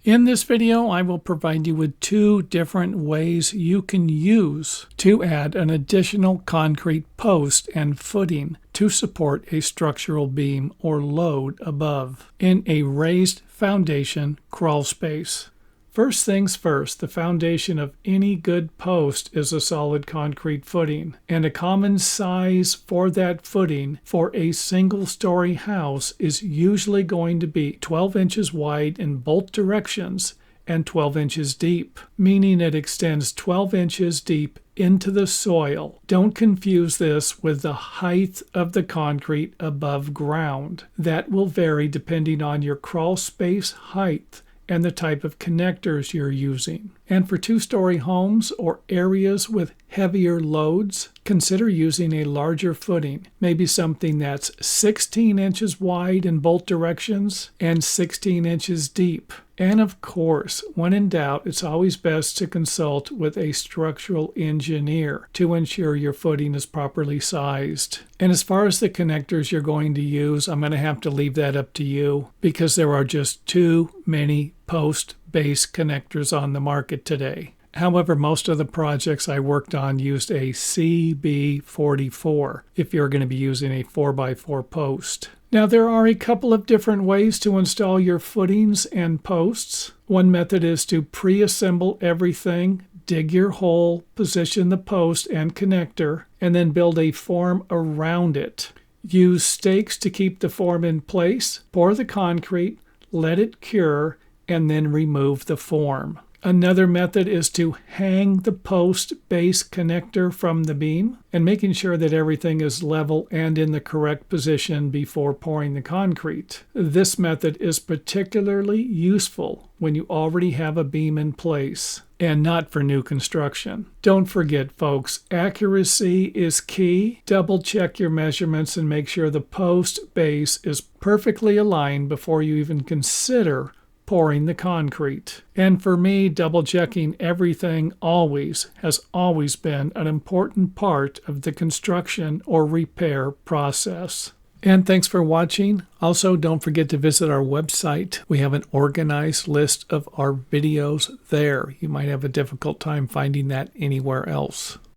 In this video, I will provide you with two different ways you can use to add an additional concrete post and footing to support a structural beam or load above in a raised foundation crawl space. First things first, the foundation of any good post is a solid concrete footing, and a common size for that footing for a single-story house is usually going to be 12 inches wide in both directions and 12 inches deep, meaning it extends 12 inches deep into the soil. Don't confuse this with the height of the concrete above ground. That will vary depending on your crawl space height and the type of connectors you're using. And for two-story homes or areas with heavier loads, consider using a larger footing, maybe something that's 16 inches wide in both directions and 16 inches deep. And of course, when in doubt, it's always best to consult with a structural engineer to ensure your footing is properly sized. And as far as the connectors you're going to use, I'm going to have to leave that up to you because there are just too many post-base connectors on the market today. However, most of the projects I worked on used a CB44 if you're going to be using a 4x4 post. Now, there are a couple of different ways to install your footings and posts. One method is to pre-assemble everything, dig your hole, position the post and connector, and then build a form around it. Use stakes to keep the form in place, pour the concrete, let it cure, and then remove the form. Another method is to hang the post base connector from the beam and making sure that everything is level and in the correct position before pouring the concrete. This method is particularly useful when you already have a beam in place and not for new construction. Don't forget, folks, accuracy is key. Double check your measurements and make sure the post base is perfectly aligned before you even consider pouring the concrete. And for me, double checking everything has always been an important part of the construction or repair process. And thanks for watching. Also, don't forget to visit our website. We have an organized list of our videos there. You might have a difficult time finding that anywhere else.